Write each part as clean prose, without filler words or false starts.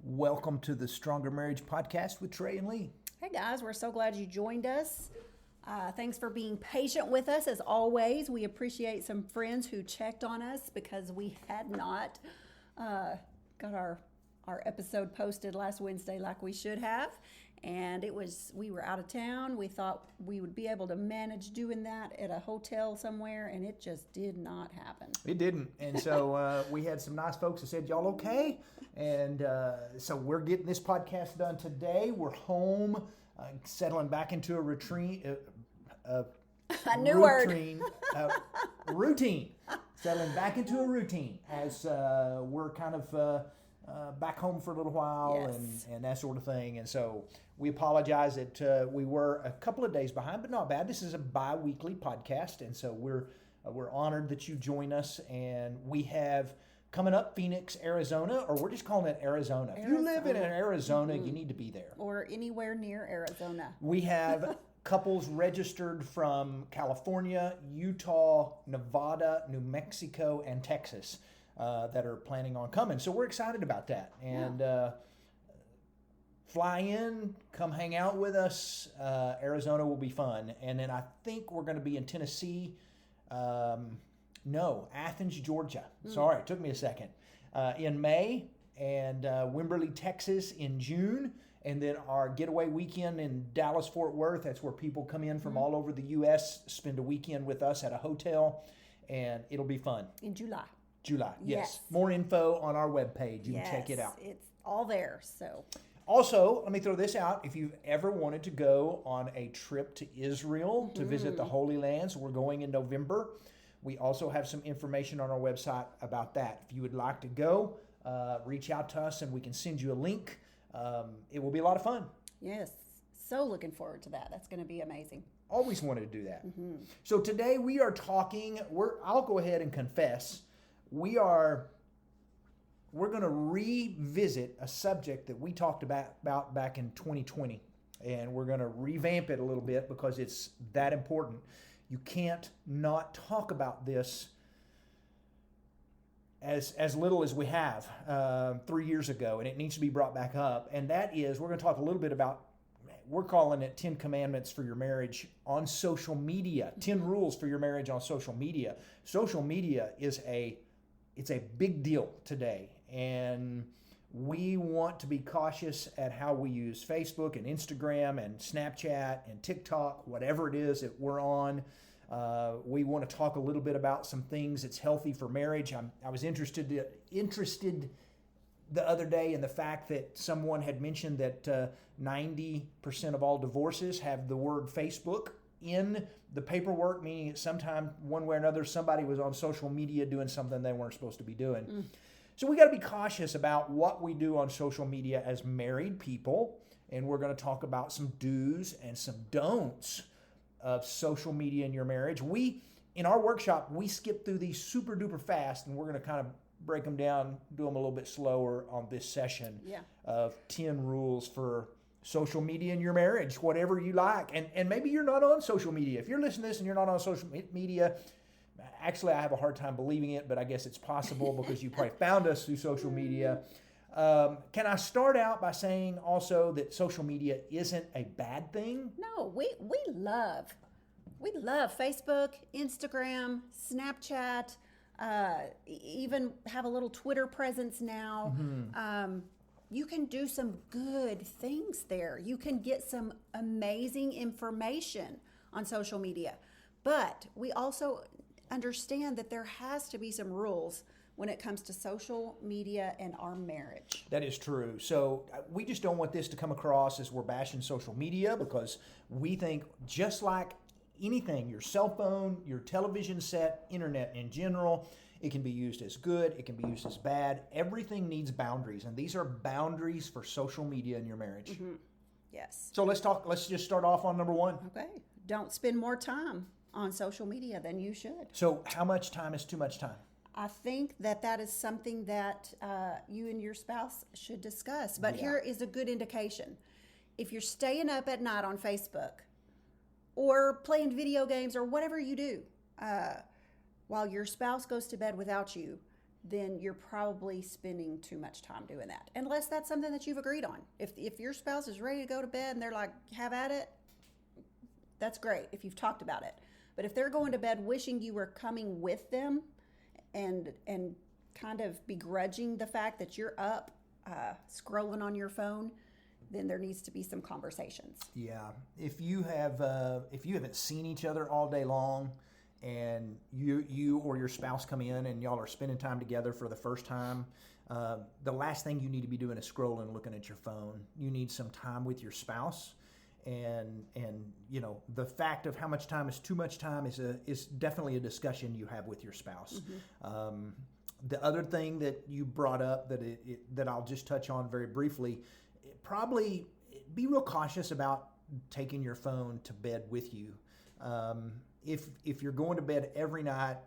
Welcome to the Stronger Marriage Podcast with Trey and Lee. Hey guys, we're so glad you joined us. Thanks for being patient with us as always. We appreciate some friends who checked on us because we had not got our episode posted last Wednesday like we should have. And we were out of town. We thought we would be able to manage doing that at a hotel somewhere, and it just did not happen. It didn't. And so we had some nice folks that said, y'all okay? And so we're getting this podcast done today. We're home, settling back into a retreat. A new word. Routine. Settling back into a routine as we're kind of back home for a little while. Yes. and that sort of thing. And so we apologize that we were a couple of days behind, but not bad. This is a bi-weekly podcast, and so we're honored that you join us. And we have coming up Phoenix, Arizona, or we're just calling it Arizona. If you live in Arizona, you need to be there. Or anywhere near Arizona. We have couples registered from California, Utah, Nevada, New Mexico, and Texas that are planning on coming. So we're excited about that. And fly in, come hang out with us. Arizona will be fun. And then I think we're going to be in Tennessee. Athens, Georgia. Sorry, it took me a second. In May, and Wimberley, Texas in June. And then our getaway weekend in Dallas, Fort Worth. That's where people come in from all over the U.S., spend a weekend with us at a hotel. And it'll be fun. In July. Yes. More info on our webpage. You can check it out. It's all there. So. Also, let me throw this out. If you've ever wanted to go on a trip to Israel to visit the Holy Lands, we're going in November. We also have some information on our website about that. If you would like to go, reach out to us and we can send you a link. It will be a lot of fun. Yes. So looking forward to that. That's going to be amazing. Always wanted to do that. So today we are talking, I'll go ahead and confess, we're going to revisit a subject that we talked about back in 2020, and we're going to revamp it a little bit because it's that important. You can't not talk about this as little as we have 3 years ago, and it needs to be brought back up, and that is we're going to talk a little bit about, we're calling it 10 commandments for your marriage on social media, 10 rules for your marriage on social media. Social media is it's a big deal today, and we want to be cautious at how we use Facebook and Instagram and Snapchat and TikTok, whatever it is that we're on. We want to talk a little bit about some things that's healthy for marriage. I was interested the other day in the fact that someone had mentioned that 90% of all divorces have the word Facebook in the paperwork, meaning that sometime, one way or another, somebody was on social media doing something they weren't supposed to be doing. So we got to be cautious about what we do on social media as married people, and we're going to talk about some do's and some don'ts of social media in your marriage. In our workshop, we skip through these super duper fast, and we're going to kind of break them down, do them a little bit slower on this session of 10 rules for social media in your marriage, whatever you like. And maybe you're not on social media. If you're listening to this and you're not on social media, actually I have a hard time believing it, but I guess it's possible because you probably found us through social media. Can I start out by saying also that social media isn't a bad thing? No, we love Facebook, Instagram, Snapchat, even have a little Twitter presence now. You can do some good things there. You can get some amazing information on social media. But we also understand that there has to be some rules when it comes to social media and our marriage. That is true. So we just don't want this to come across as we're bashing social media, because we think just like anything, your cell phone, your television set, internet in general, it can be used as good, it can be used as bad. Everything needs boundaries, and these are boundaries for social media in your marriage. Yes. So let's just start off on number one. Okay. Don't spend more time on social media than you should. So how much time is too much time? I think that is something that you and your spouse should discuss. But here is a good indication. If you're staying up at night on Facebook or playing video games or whatever you do, while your spouse goes to bed without you, then you're probably spending too much time doing that. Unless that's something that you've agreed on. If your spouse is ready to go to bed and they're like, have at it, that's great if you've talked about it. But if they're going to bed wishing you were coming with them and kind of begrudging the fact that you're up scrolling on your phone, then there needs to be some conversations. Yeah, if you haven't seen each other all day long, and you or your spouse come in and y'all are spending time together for the first time, the last thing you need to be doing is scrolling and looking at your phone. You need some time with your spouse, and you know, the fact of how much time is too much time is definitely a discussion you have with your spouse. The other thing that you brought up that I'll just touch on very briefly, probably be real cautious about taking your phone to bed with you. If you're going to bed every night,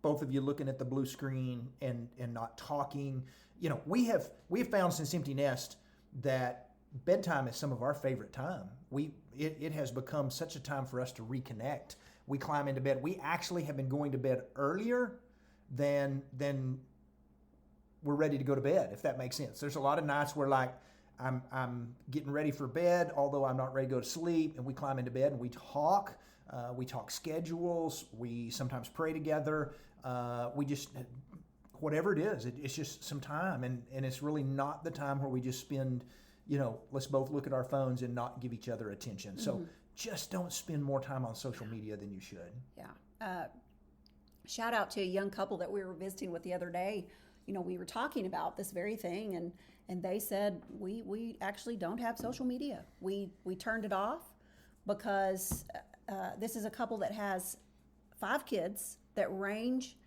both of you looking at the blue screen and not talking, you know, we have found since Empty Nest that bedtime is some of our favorite time. It has become such a time for us to reconnect. We climb into bed. We actually have been going to bed earlier than we're ready to go to bed, if that makes sense. There's a lot of nights where like I'm getting ready for bed, although I'm not ready to go to sleep, and we climb into bed and we talk. We talk schedules. We sometimes pray together. We just, whatever it is, it's just some time. And it's really not the time where we just spend, you know, let's both look at our phones and not give each other attention. So just don't spend more time on social media than you should. Yeah. Shout out to a young couple that we were visiting with the other day. You know, we were talking about this very thing, and they said, we actually don't have social media. We turned it off because this is a couple that has 5 kids that range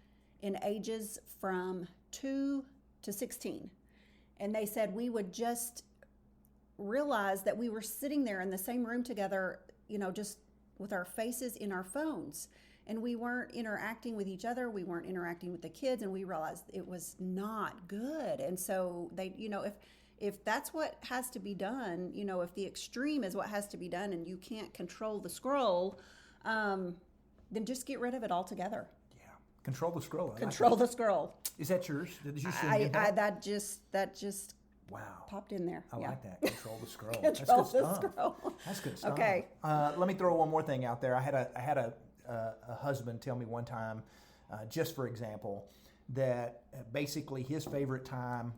in ages from 2 to 16. And they said we would just realize that we were sitting there in the same room together, you know, just with our faces in our phones. And we weren't interacting with each other. We weren't interacting with the kids. And we realized it was not good. And so they, you know, if that's what has to be done, you know, if the extreme is what has to be done and you can't control the scroll, then just get rid of it altogether. Yeah. Control the scroll. Control the scroll. Is that yours? Did you send that? That just wow. Popped in there. I like that. Control the scroll. Control That's good the stuff. scroll. That's good stuff. Okay. Let me throw one more thing out there. I had a husband tell me one time, just for example, that basically his favorite time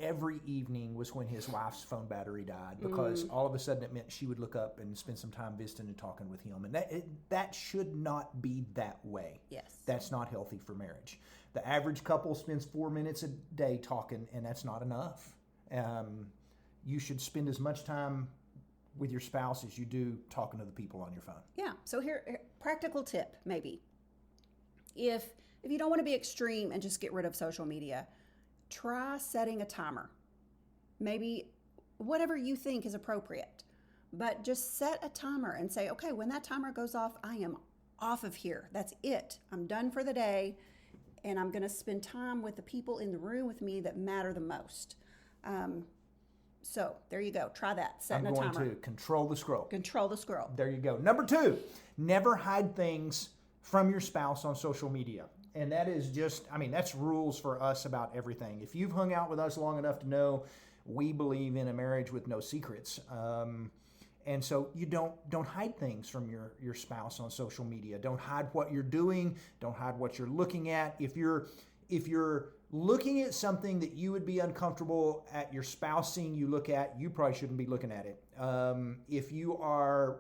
every evening was when his wife's phone battery died, because all of a sudden it meant she would look up and spend some time visiting and talking with him. And that should not be that way. Yes. That's not healthy for marriage. The average couple spends 4 minutes a day talking, and that's not enough. You should spend as much time with your spouse as you do talking to the people on your phone. Yeah. So here, practical tip maybe. If you don't want to be extreme and just get rid of social media, try setting a timer. Maybe whatever you think is appropriate, but just set a timer and say, okay, when that timer goes off, I am off of here. That's it. I'm done for the day, and I'm going to spend time with the people in the room with me that matter the most. So there you go. Try that. Setting a timer. I'm going to control the scroll. Control the scroll. There you go. Number 2, never hide things from your spouse on social media. And that is just, I mean, that's rules for us about everything. If you've hung out with us long enough to know, we believe in a marriage with no secrets. And so you don't hide things from your spouse on social media. Don't hide what you're doing. Don't hide what you're looking at. If you're looking at something that you would be uncomfortable at your spouse seeing you look at, you probably shouldn't be looking at it. If you are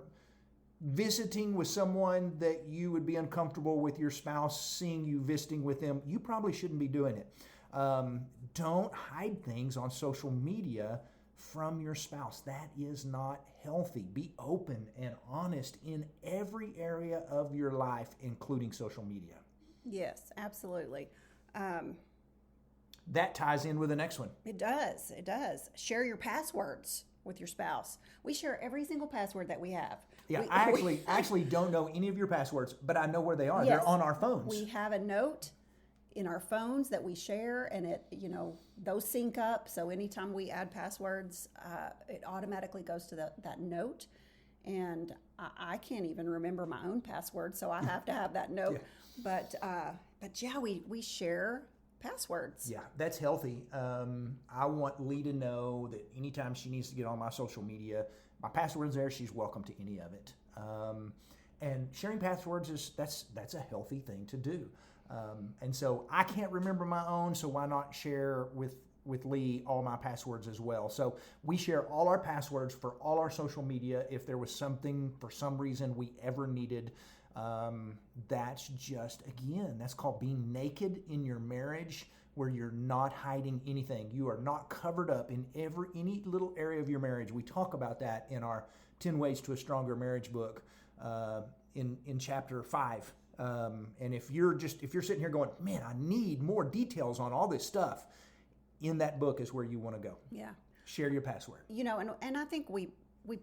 visiting with someone that you would be uncomfortable with your spouse seeing you visiting with them, you probably shouldn't be doing it. Don't hide things on social media from your spouse. That is not healthy. Be open and honest in every area of your life, including social media. Yes, absolutely. That ties in with the next one. It does. It does. Share your passwords with your spouse. We share every single password that we have. Yeah, I actually don't know any of your passwords, but I know where they are. Yes. They're on our phones. We have a note in our phones that we share, and it, you know, those sync up. So anytime we add passwords, it automatically goes to that note. And I can't even remember my own password, so I have to have that note. Yeah. But yeah, we share passwords. Yeah, that's healthy. I want Lee to know that anytime she needs to get on my social media, my password's there. She's welcome to any of it. And sharing passwords that's a healthy thing to do. And so I can't remember my own, so why not share with Lee all my passwords as well? So we share all our passwords for all our social media. If there was something for some reason we ever needed, that's just, again, that's called being naked in your marriage, where you're not hiding anything. You are not covered up in any little area of your marriage. We talk about that in our 10 Ways to a Stronger Marriage book in chapter 5. And if you're sitting here going, man, I need more details on all this stuff, in that book is where you want to go. Yeah. Share your password. And I think we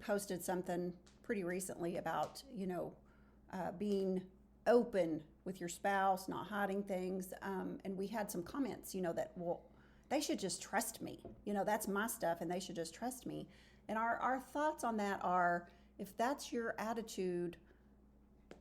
posted something pretty recently about, being open with your spouse, not hiding things. And we had some comments, that, well, they should just trust me. That's my stuff and they should just trust me. And our thoughts on that are, if that's your attitude,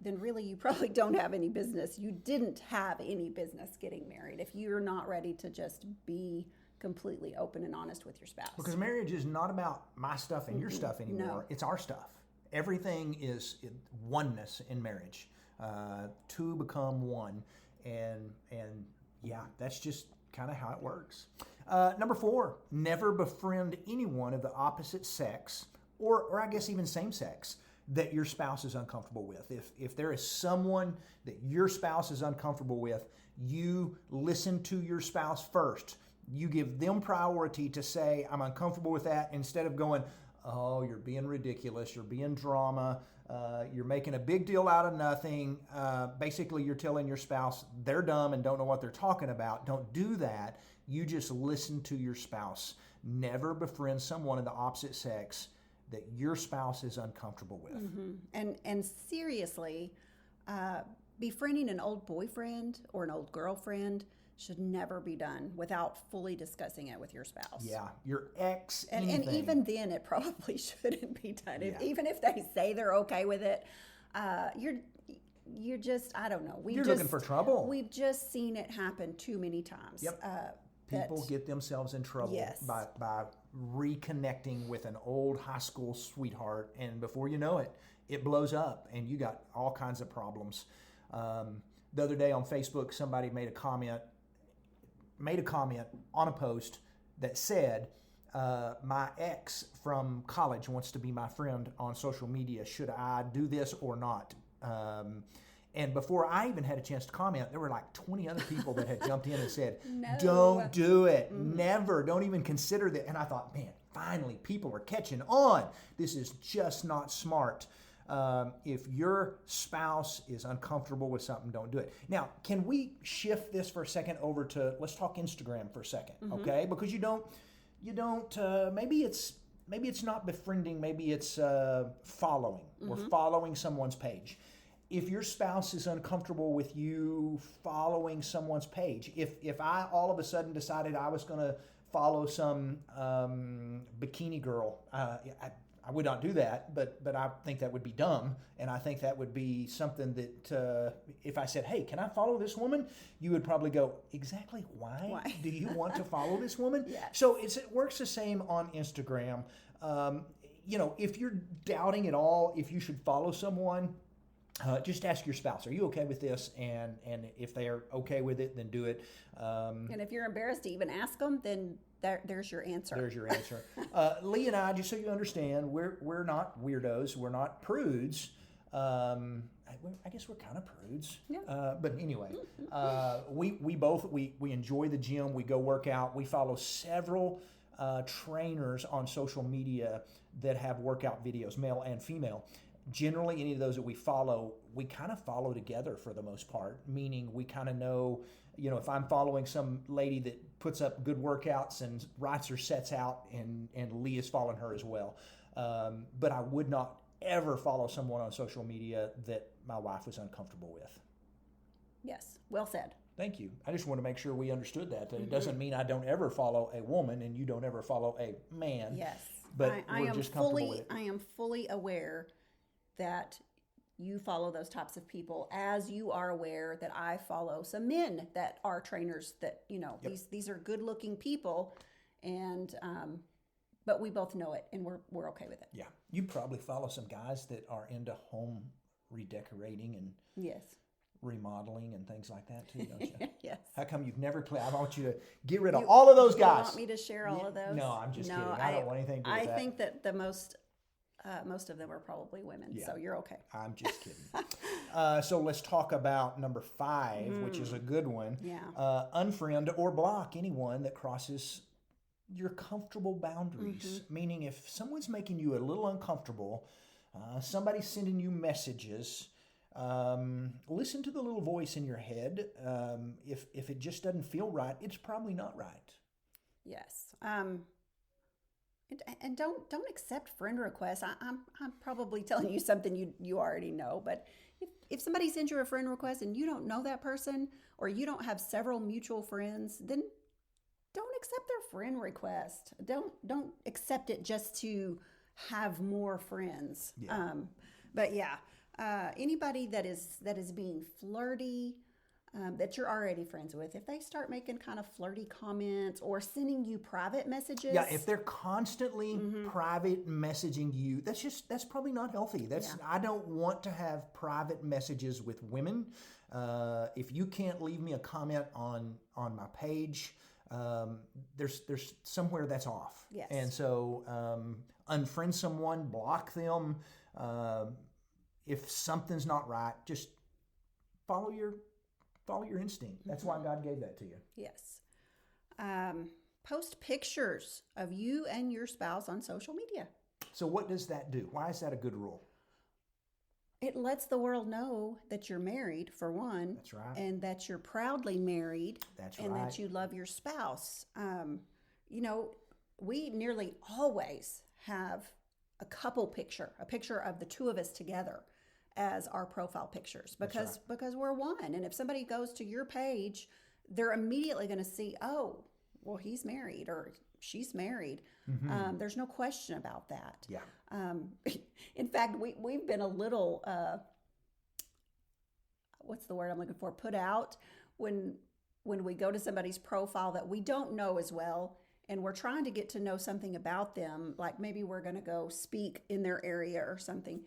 then really you probably don't have any business. You didn't have any business getting married if you're not ready to just be completely open and honest with your spouse. Because marriage is not about my stuff and your stuff anymore. No. It's our stuff. Everything is oneness in marriage. Two become one. And yeah, that's just kind of how it works. Number 4, never befriend anyone of the opposite sex, or I guess even same sex, that your spouse is uncomfortable with. If there is someone that your spouse is uncomfortable with, you listen to your spouse first. You give them priority to say, I'm uncomfortable with that, instead of going, oh, you're being ridiculous, you're being drama, you're making a big deal out of nothing. Basically, you're telling your spouse they're dumb and don't know what they're talking about. Don't do that. You just listen to your spouse. Never befriend someone of the opposite sex that your spouse is uncomfortable with. Mm-hmm. And seriously, befriending an old boyfriend or an old girlfriend should never be done without fully discussing it with your spouse. Yeah, your ex, and even then, it probably shouldn't be done. Yeah. Even if they say they're okay with it, you're just, I don't know. You're looking for trouble. We've just seen it happen too many times. Yep. People get themselves in trouble Yes. by reconnecting with an old high school sweetheart, and before you know it, it blows up, and you got all kinds of problems. The other day on Facebook, somebody made a comment on a post that said, my ex from college wants to be my friend on social media. Should I do this or not? And before I even had a chance to comment, there were like 20 other people that had jumped in and said, No. Don't do it. Never. Don't even consider that. And I thought, man, finally, people are catching on. This is just not smart. If your spouse is uncomfortable with something, don't do it. Now, can we shift this for a second over to, let's talk Instagram for a second, okay? Because you don't. Maybe it's not befriending. Maybe it's following or following someone's page. If your spouse is uncomfortable with you following someone's page, if I all of a sudden decided I was going to follow some bikini girl, I would not do that, but I think that would be dumb, and I think that would be something that if I said, hey, can I follow this woman? You would probably go, exactly why? Do you want to follow this woman? Yes. So it works the same on Instagram. If you're doubting at all if you should follow someone, just ask your spouse, are you okay with this? And if they're okay with it, then do it. And if you're embarrassed to even ask them, then there's your answer. There's your answer. Lee and I, just so you understand, we're not weirdos. We're not prudes. I guess we're kind of prudes. Yeah. But anyway, we enjoy the gym. We go work out. We follow several trainers on social media that have workout videos, male and female. Generally, any of those that we kind of follow together for the most part, meaning we kind of know, if I'm following some lady that puts up good workouts and writes her sets out, and Lee is following her as well. But I would not ever follow someone on social media that my wife was uncomfortable with. Yes, well said. Thank you. I just want to make sure we understood that it doesn't mean I don't ever follow a woman and you don't ever follow a man. Yes. But we're just comfortable with it. I am fully aware that you follow those types of people, as you are aware that I follow some men that are trainers that, these are good looking people, and but we both know it, and we're okay with it. Yeah. You probably follow some guys that are into home redecorating and Yes. remodeling and things like that too, don't you? Yes. How come you've never I want you to get rid of all of those guys. You want me to share all of those? No, I'm just kidding. I don't want anything to do with that. I think that the most of them are probably women, so you're okay. I'm just kidding. So let's talk about number 5, which is a good one. Yeah. Unfriend or block anyone that crosses your comfortable boundaries. Meaning, if someone's making you a little uncomfortable, somebody's sending you messages, listen to the little voice in your head. If it just doesn't feel right, it's probably not right. Yes. And don't accept friend requests. I'm probably telling you something you already know, but if somebody sends you a friend request and you don't know that person, or you don't have several mutual friends, then don't accept their friend request. Don't accept it just to have more friends. Yeah. But yeah, anybody that is being flirty, that you're already friends with, if they start making kind of flirty comments or sending you private messages. Yeah, if they're constantly private messaging you, that's probably not healthy. I don't want to have private messages with women. If you can't leave me a comment on my page, there's somewhere that's off. Yes. And so unfriend someone, block them. If something's not right, just follow your instinct. That's why God gave that to you. Yes. Post pictures of you and your spouse on social media. So what does that do? Why is that a good rule? It lets the world know that you're married, for one. That's right. And that you're proudly married. That's and right. that you love your spouse. We nearly always have a couple picture, a picture of the two of us together as our profile pictures, because we're one. And if somebody goes to your page, they're immediately going to see, oh, well, he's married or she's married. There's no question about that. Yeah. In fact, we've been a little, what's the word I'm looking for? Put out when we go to somebody's profile that we don't know as well, and we're trying to get to know something about them, like maybe we're going to go speak in their area or something,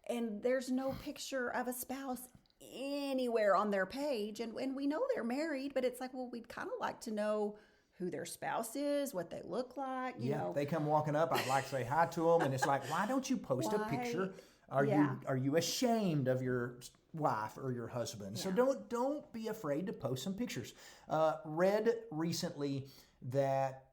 and there's no picture of a spouse anywhere on their page, and we know they're married, but it's like, well, we'd kind of like to know who their spouse is, what they look like. You know. They come walking up, I'd like to say hi to them, and it's like, why don't you post a picture? Are you ashamed of your wife or your husband? So don't be afraid to post some pictures. Read recently that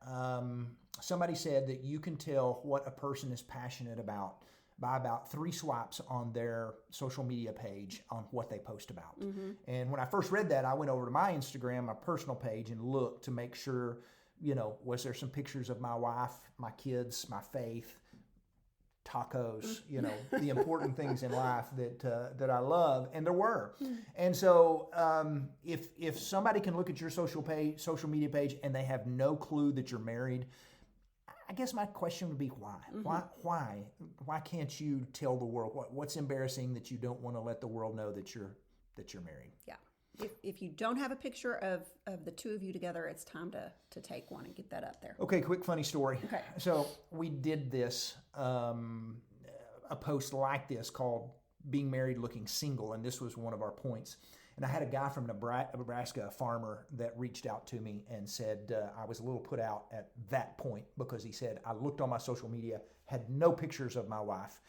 somebody said that you can tell what a person is passionate about by about 3 swipes on their social media page on what they post about. And when I first read that, I went over to my Instagram, my personal page, and looked to make sure, was there some pictures of my wife, my kids, my faith, tacos, the important things in life that I love, and there were. And so if somebody can look at your social media page and they have no clue that you're married, I guess my question would be why? Why can't you tell the world what's embarrassing that you don't want to let the world know that you're married? Yeah. If you don't have a picture of the two of you together, it's time to take one and get that up there. Okay, quick funny story. Okay. So we did this, a post like this called Being Married Looking Single, and this was one of our points. And I had a guy from Nebraska, a farmer, that reached out to me and said I was a little put out at that point because he said, I looked on my social media, had no pictures of my wife.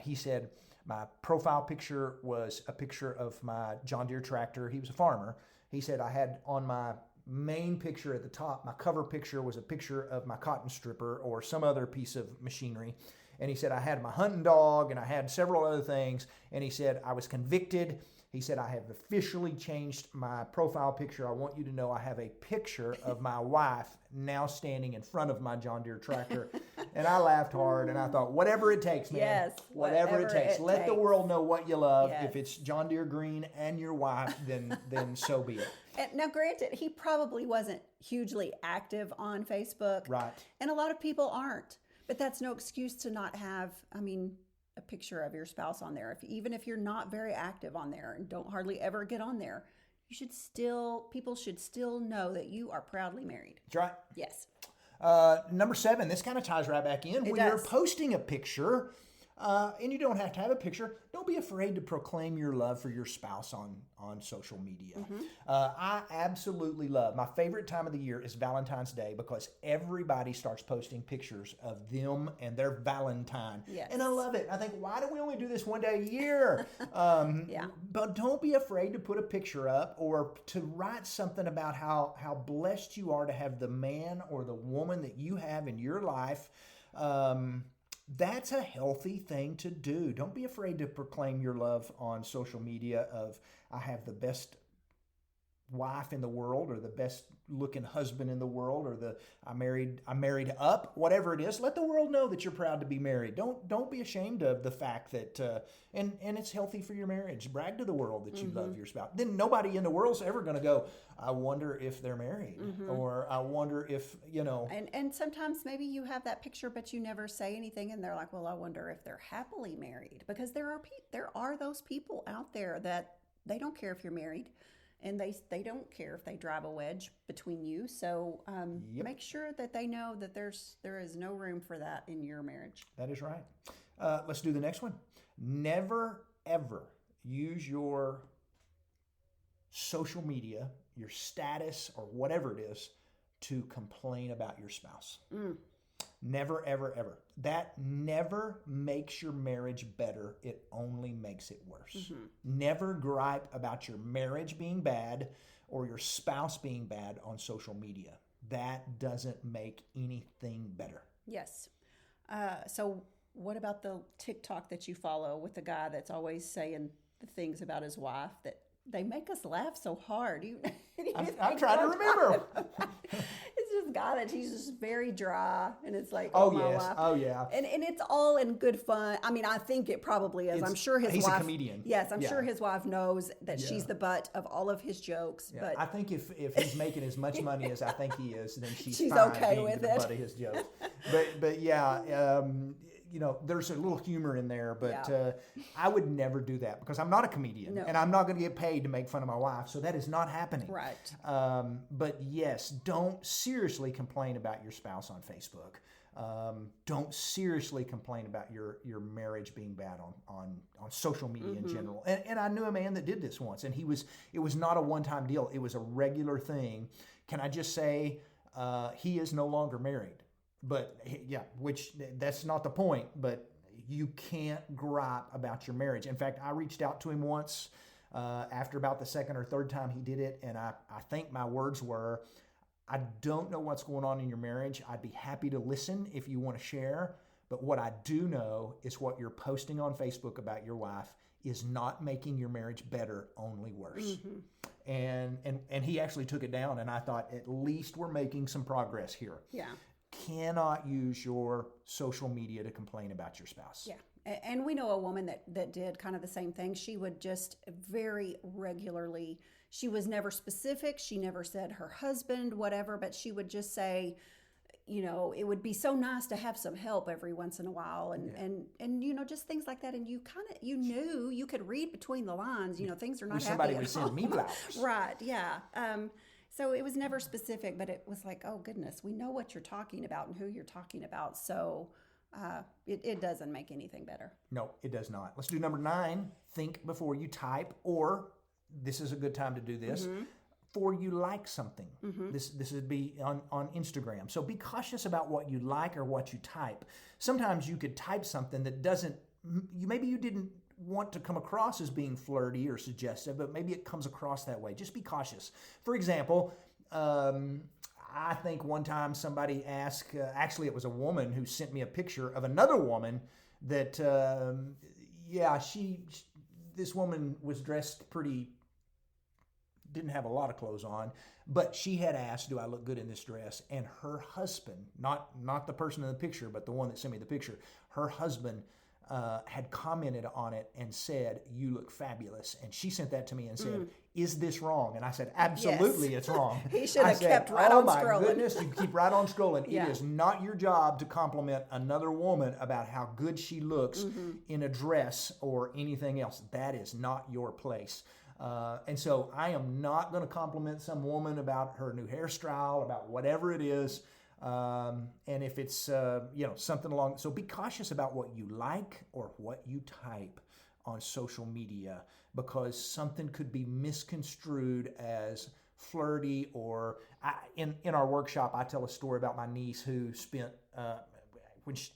He said, my profile picture was a picture of my John Deere tractor. He was a farmer. He said I had on my main picture at the top, my cover picture was a picture of my cotton stripper or some other piece of machinery. And he said I had my hunting dog and I had several other things. And he said I was convicted. He said, I have officially changed my profile picture. I want you to know I have a picture of my wife now standing in front of my John Deere tractor. And I laughed hard and I thought, whatever it takes, man. Yes, whatever it takes. Let the world know what you love. Yes. If it's John Deere green and your wife, then so be it. And now, granted, he probably wasn't hugely active on Facebook. Right. And a lot of people aren't. But that's no excuse to not have, a picture of your spouse on there. Even if you're not very active on there and don't hardly ever get on there, people should still know that you are proudly married. That's right. Yes. Number 7, this kind of ties right back in. When you're posting a picture, and you don't have to have a picture, don't be afraid to proclaim your love for your spouse on social media. I absolutely love, my favorite time of the year is Valentine's Day, because everybody starts posting pictures of them and their Valentine. Yes. And I love it. I think, why do we only do this one day a year? Yeah. But don't be afraid to put a picture up or to write something about how blessed you are to have the man or the woman that you have in your life. That's a healthy thing to do. Don't be afraid to proclaim your love on social media of, I have the best wife in the world, or the best looking husband in the world, or I married up, whatever it is. Let the world know that you're proud to be married. Don't be ashamed of the fact that, and it's healthy for your marriage. Brag to the world that you love your spouse. Then nobody in the world's ever going to go, I wonder if they're married, or I wonder if, And sometimes maybe you have that picture, but you never say anything, and they're like, well, I wonder if they're happily married, because there are those people out there that they don't care if you're married. And they don't care if they drive a wedge between you. So make sure that they know that there is no room for that in your marriage. That is right. Let's do the next one. Never, ever use your social media, your status, or whatever it is, to complain about your spouse. Never, ever, ever. That never makes your marriage better. It only makes it worse. Never gripe about your marriage being bad or your spouse being bad on social media. That doesn't make anything better. Yes. So what about the TikTok that you follow with the guy that's always saying the things about his wife that they make us laugh so hard? I'm trying to remember. It's this guy that he's just very dry, and it's like, my wife. Oh, yeah. And it's all in good fun. I mean, I think it probably is. I'm sure he's a comedian. Yes, I'm sure his wife knows that she's the butt of all of his jokes. Yeah. But I think if he's making as much money as I think he is, then she's fine okay being with the it. butt of his jokes. But yeah. There's a little humor in there, but I would never do that, because I'm not a comedian, and I'm not going to get paid to make fun of my wife, so that is not happening. Right. But yes, don't seriously complain about your spouse on Facebook. Don't seriously complain about your marriage being bad on social media in general. And I knew a man that did this once, and it was not a one-time deal. It was a regular thing. Can I just say, he is no longer married. But yeah, which that's not the point, but you can't gripe about your marriage. In fact, I reached out to him once after about the second or third time he did it, and I think my words were, I don't know what's going on in your marriage. I'd be happy to listen if you want to share, but what I do know is what you're posting on Facebook about your wife is not making your marriage better, only worse. And he actually took it down, and I thought, at least we're making some progress here. Yeah. Cannot use your social media to complain about your spouse. Yeah. And we know a woman that did kind of the same thing. She would just very regularly, she was never specific. She never said her husband, whatever, but she would just say, it would be so nice to have some help every once in a while. And just things like that. And you knew, you could read between the lines, things are not somebody happy would send me flowers. Right. Yeah. So it was never specific, but it was like, oh goodness, we know what you're talking about and who you're talking about. So it doesn't make anything better. No, it does not. Let's do number 9. Think before you type, or this is a good time to do this, before you like something. This would be on Instagram. So be cautious about what you like or what you type. Sometimes you could type something that maybe you didn't want to come across as being flirty or suggestive, but maybe it comes across that way. Just be cautious. For example, I think one time somebody asked, actually it was a woman who sent me a picture of another woman that, this woman was dressed didn't have a lot of clothes on, but she had asked, do I look good in this dress? And her husband, not the person in the picture, but the one that sent me the picture, her husband had commented on it and said, "You look fabulous." And she sent that to me and said, "Is this wrong?" And I said, "Absolutely, it's wrong." He should have said, kept right on scrolling. Oh my goodness, you keep right on scrolling. Yeah. It is not your job to compliment another woman about how good she looks in a dress or anything else. That is not your place. And so I am not going to compliment some woman about her new hairstyle, about whatever it is. And if it's, something along, so be cautious about what you like or what you type on social media, because something could be misconstrued as flirty or in our workshop, I tell a story about my niece who spent,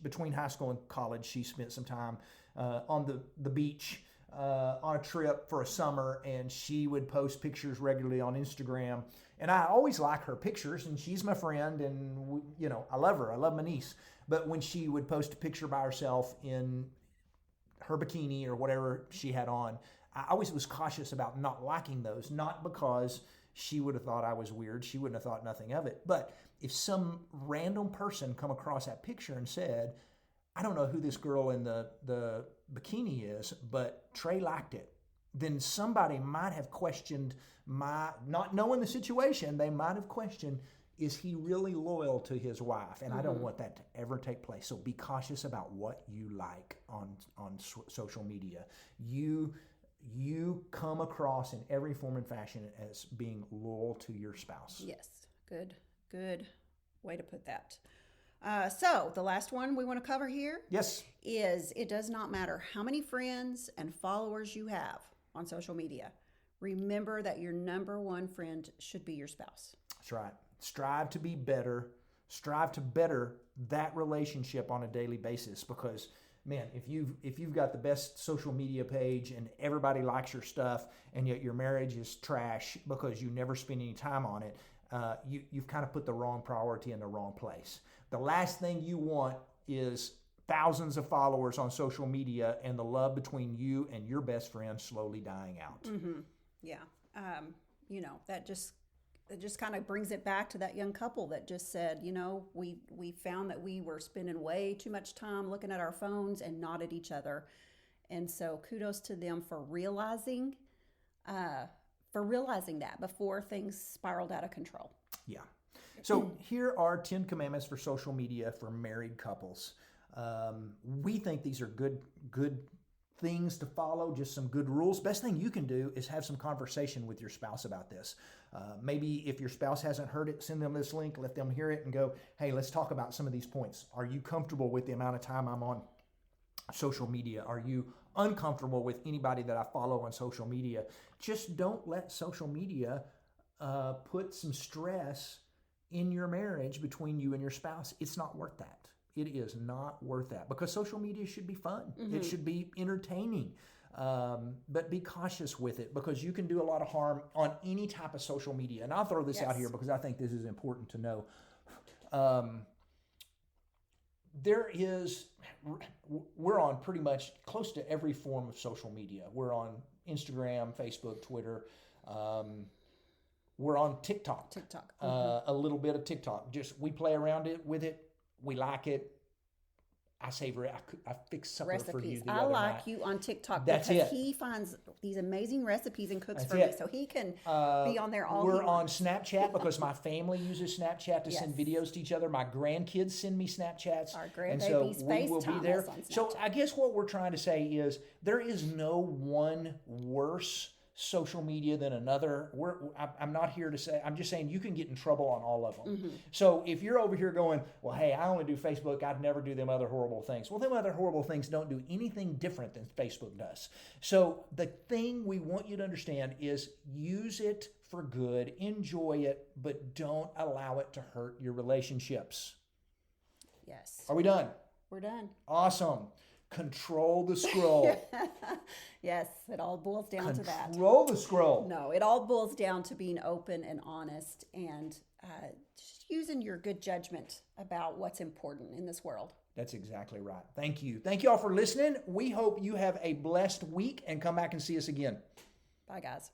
between high school and college, she spent some time on the beach on a trip for a summer, and she would post pictures regularly on Instagram. And I always like her pictures, and she's my friend, and I love her. I love my niece. But when she would post a picture by herself in her bikini or whatever she had on, I always was cautious about not liking those, not because she would have thought I was weird. She wouldn't have thought nothing of it. But if some random person come across that picture and said, "I don't know who this girl in the bikini is, but Trey liked it," then somebody might have questioned not knowing the situation, they might have questioned, is he really loyal to his wife? And I don't want that to ever take place. So be cautious about what you like on social media. You come across in every form and fashion as being loyal to your spouse. Yes, good way to put that. So the last one we want to cover here Yes. is it does not matter how many friends and followers you have on social media. Remember that your number one friend should be your spouse. That's right. Strive to be better. Strive to better that relationship on a daily basis, because man, if you've got the best social media page and everybody likes your stuff, and yet your marriage is trash because you never spend any time on it, you've kind of put the wrong priority in the wrong place. The last thing you want is thousands of followers on social media and the love between you and your best friend slowly dying out. Mm-hmm. Yeah. That just kind of brings it back to that young couple that just said, we found that we were spending way too much time looking at our phones and not at each other. And so kudos to them for realizing that before things spiraled out of control. Yeah. So here are 10 commandments for social media for married couples. We think these are good things to follow, just some good rules. Best thing you can do is have some conversation with your spouse about this. Maybe if your spouse hasn't heard it, send them this link, let them hear it and go, "Hey, let's talk about some of these points. Are you comfortable with the amount of time I'm on social media? Are you uncomfortable with anybody that I follow on social media?" Just don't let social media put some stress in your marriage between you and your spouse. It's not worth that. It is not worth that, because social media should be fun. It should be entertaining, but be cautious with it, because you can do a lot of harm on any type of social media. And I'll throw this out here because I think this is important to know. We're on pretty much close to every form of social media. We're on Instagram, Facebook, Twitter. We're on TikTok. A little bit of TikTok. Just we play around with it. We like it. I savor it. I fixed supper for you the other night. You on TikTok That's because it. he finds these amazing recipes and cooks That's for it. me, so he can be on there all We're he on wants. Snapchat because my family uses Snapchat to send videos to each other. My grandkids send me Snapchats. Our and grandbabies so we will be FaceTime there. us on So Snapchat. I guess what we're trying to say is there is no one worse social media than another. I'm not here to say, I'm just saying you can get in trouble on all of them. So if you're over here going, "Well, hey, I only do Facebook, I'd never do them other horrible things." Well, them other horrible things don't do anything different than Facebook does. So the thing we want you to understand is use it for good, enjoy it, but don't allow it to hurt your relationships. Yes. Are we done? We're done. Awesome. Control the scroll. Yes, it all boils down to that. Control the scroll. No, it all boils down to being open and honest and just using your good judgment about what's important in this world. That's exactly right. Thank you. Thank you all for listening. We hope you have a blessed week and come back and see us again. Bye, guys.